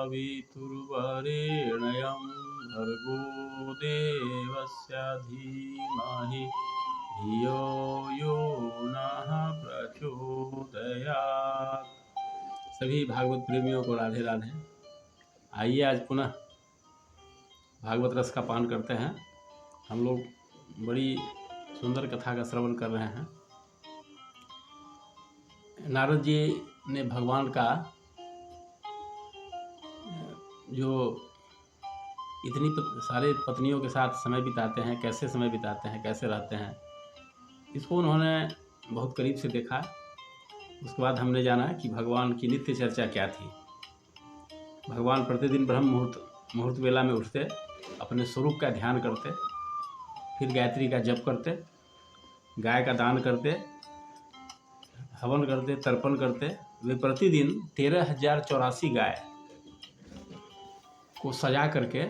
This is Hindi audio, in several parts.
सवितुर्वरेण्यं भर्गो देवस्य धीमहि धियो यो नः प्रचोदयात्। सभी भागवत प्रेमियों को राधे राधे। आइए आज पुनः भागवत रस का पान करते हैं। हम लोग बड़ी सुंदर कथा का श्रवण कर रहे हैं। नारद जी ने भगवान का जो इतनी सारे पत्नियों के साथ समय बिताते हैं, कैसे समय बिताते हैं, कैसे रहते हैं, इसको उन्होंने बहुत करीब से देखा। उसके बाद हमने जाना कि भगवान की नित्य चर्चा क्या थी। भगवान प्रतिदिन ब्रह्म मुहूर्त वेला में उठते, अपने स्वरूप का ध्यान करते, फिर गायत्री का जप करते, गाय का दान करते, हवन करते, तर्पण करते। वे प्रतिदिन 13,084 गाय को सजा करके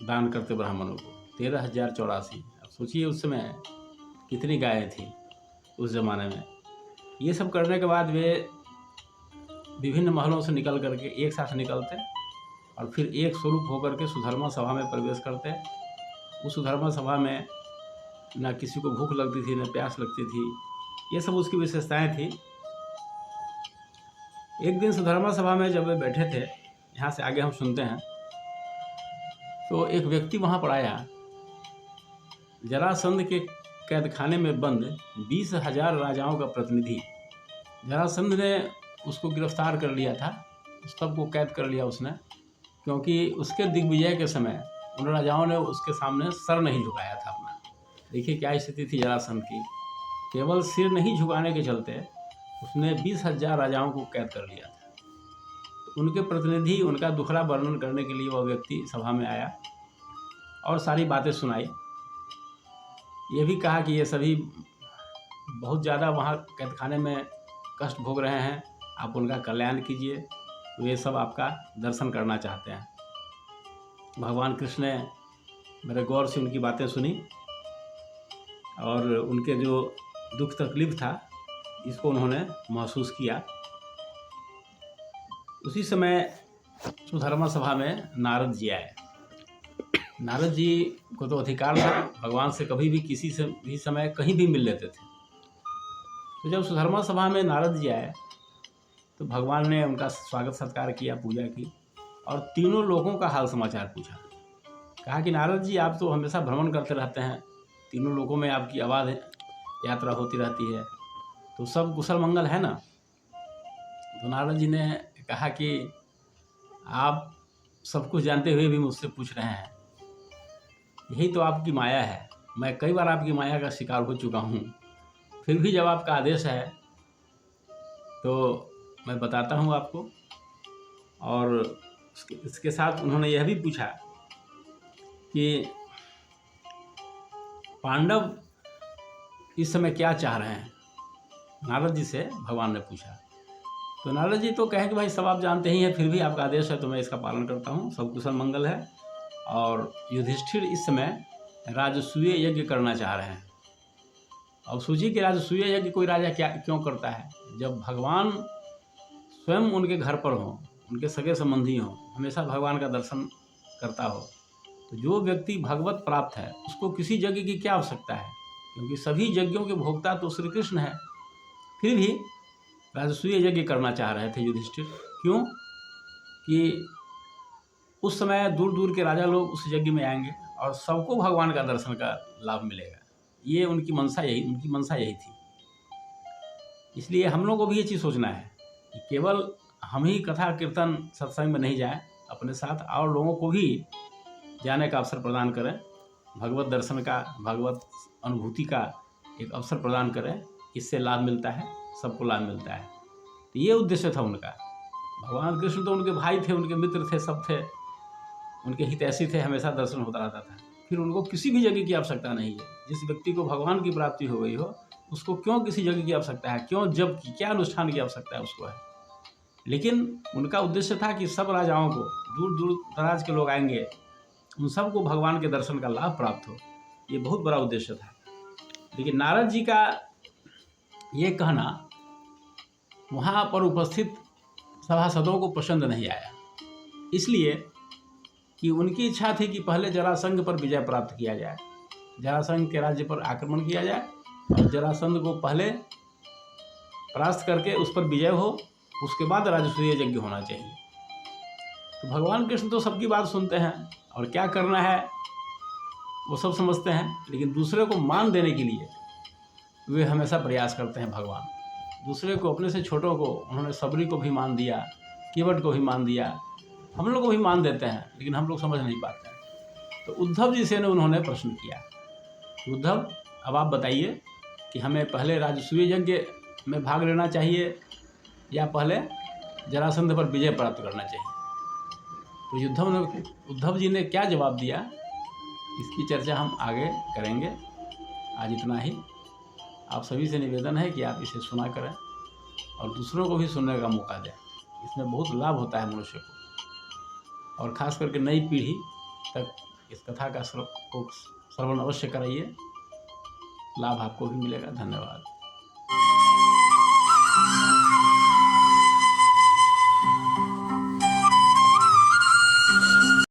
दान करते ब्राह्मणों को। 13,084। अब सोचिए उस समय कितनी गायें थी उस ज़माने में। ये सब करने के बाद वे विभिन्न महलों से निकल करके एक साथ निकलते और फिर एक स्वरूप होकर के सुधर्मा सभा में प्रवेश करते। उस सुधर्मा सभा में ना किसी को भूख लगती थी, न प्यास लगती थी। ये सब उसकी विशेषताएं थी। एक दिन सुधर्मा सभा में जब वे बैठे थे, यहाँ से आगे हम सुनते हैं, तो एक व्यक्ति वहाँ पर आया। जरासंध के कैद खाने में बंद 20,000 राजाओं का प्रतिनिधि। जरासंध ने उसको गिरफ्तार कर लिया था, सबको कैद कर लिया उसने, क्योंकि उसके दिग्विजय के समय उन राजाओं ने उसके सामने सर नहीं झुकाया था अपना। देखिए क्या स्थिति थी जरासंध की। केवल सिर नहीं झुकाने के चलते उसने 20,000 राजाओं को कैद कर लिया था। उनके प्रतिनिधि उनका दुखड़ा वर्णन करने के लिए वह व्यक्ति सभा में आया और सारी बातें सुनाई। ये भी कहा कि ये सभी बहुत ज़्यादा वहाँ कैद खाने में कष्ट भोग रहे हैं, आप उनका कल्याण कीजिए, तो ये सब आपका दर्शन करना चाहते हैं। भगवान कृष्ण ने बड़े गौर से उनकी बातें सुनी और उनके जो दुख तकलीफ था इसको उन्होंने महसूस किया। उसी समय सुधर्मा सभा में नारद जी आए। नारद जी को तो अधिकार था, भगवान से कभी भी किसी से भी समय कहीं भी मिल लेते थे। तो जब सुधर्मा सभा में नारद जी आए तो भगवान ने उनका स्वागत सत्कार किया, पूजा की और तीनों लोगों का हाल समाचार पूछा। कहा कि नारद जी आप तो हमेशा भ्रमण करते रहते हैं, तीनों लोगों में आपकी आवाज़ यात्रा होती रहती है, तो सब कुशल मंगल है ना। तो नारद जी ने कहा कि आप सब कुछ जानते हुए भी मुझसे पूछ रहे हैं, यही तो आपकी माया है। मैं कई बार आपकी माया का शिकार हो चुका हूँ, फिर भी जब आपका आदेश है तो मैं बताता हूँ आपको। और इसके साथ उन्होंने यह भी पूछा कि पांडव इस समय क्या चाह रहे हैं। नारद जी से भगवान ने पूछा। तो नारद जी तो कहे कि भाई सब आप जानते ही हैं, फिर भी आपका आदेश है तो मैं इसका पालन करता हूँ, सब कुशल मंगल है। और युधिष्ठिर इस समय राजसूय यज्ञ करना चाह रहे हैं। अब सोचिए कि राजसूय यज्ञ कोई राजा क्यों करता है। जब भगवान स्वयं उनके घर पर हों, उनके सगे संबंधी हों, हमेशा भगवान का दर्शन करता हो, तो जो व्यक्ति भगवत प्राप्त है उसको किसी यज्ञ की क्या आवश्यकता है, क्योंकि सभी यज्ञों के भोक्ता तो श्री कृष्ण है। फिर भी राजसूय यज्ञ करना चाह रहे थे युधिष्ठिर। क्यों कि उस समय दूर दूर के राजा लोग उस यज्ञ में आएंगे और सबको भगवान का दर्शन का लाभ मिलेगा। ये उनकी मंशा यही थी। इसलिए हम लोगों को भी ये चीज़ सोचना है कि केवल हम ही कथा कीर्तन सत्संग में नहीं जाएं, अपने साथ और लोगों को भी जाने का अवसर प्रदान करें, भगवत दर्शन का, भगवत अनुभूति का एक अवसर प्रदान करें। इससे लाभ मिलता है, सबको लाभ मिलता है। तो ये उद्देश्य था उनका। भगवान कृष्ण तो उनके भाई थे, उनके मित्र थे, सब थे, उनके हितैषी थे, हमेशा दर्शन होता रहता था। फिर उनको किसी भी जगह की आवश्यकता नहीं है। जिस व्यक्ति को भगवान की प्राप्ति हो गई हो उसको क्यों किसी जगह की आवश्यकता है, क्यों जब की, क्या अनुष्ठान की आवश्यकता है उसको है। लेकिन उनका उद्देश्य था कि सब राजाओं को, दूर दूर दराज के लोग आएंगे, उन सबको भगवान के दर्शन का लाभ प्राप्त हो। ये बहुत बड़ा उद्देश्य था। लेकिन नारद जी का ये कहना वहाँ पर उपस्थित सभासदों को पसंद नहीं आया। इसलिए कि उनकी इच्छा थी कि पहले जरासंध पर विजय प्राप्त किया जाए, जरासंध के राज्य पर आक्रमण किया जाए और जरासंध को पहले परास्त करके उस पर विजय हो, उसके बाद राजसूय यज्ञ होना चाहिए। तो भगवान कृष्ण तो सबकी बात सुनते हैं और क्या करना है वो सब समझते हैं, लेकिन दूसरे को मान देने के लिए वे हमेशा प्रयास करते हैं। भगवान दूसरे को, अपने से छोटों को, उन्होंने सबरी को भी मान दिया, कीवट को भी मान दिया, हम लोग को भी मान देते हैं, लेकिन हम लोग समझ नहीं पाते हैं। तो उद्धव जी से ने उन्होंने प्रश्न किया, उद्धव अब आप बताइए कि हमें पहले राजसूय यज्ञ में भाग लेना चाहिए या पहले जरासंध पर विजय प्राप्त करना चाहिए। तो उद्धव जी ने क्या जवाब दिया, इसकी चर्चा हम आगे करेंगे। आज इतना ही। आप सभी से निवेदन है कि आप इसे सुना करें और दूसरों को भी सुनने का मौका दें। इसमें बहुत लाभ होता है मनुष्य को, और ख़ास करके नई पीढ़ी तक इस कथा का श्रवण अवश्य कराइए, लाभ आपको भी मिलेगा। धन्यवाद।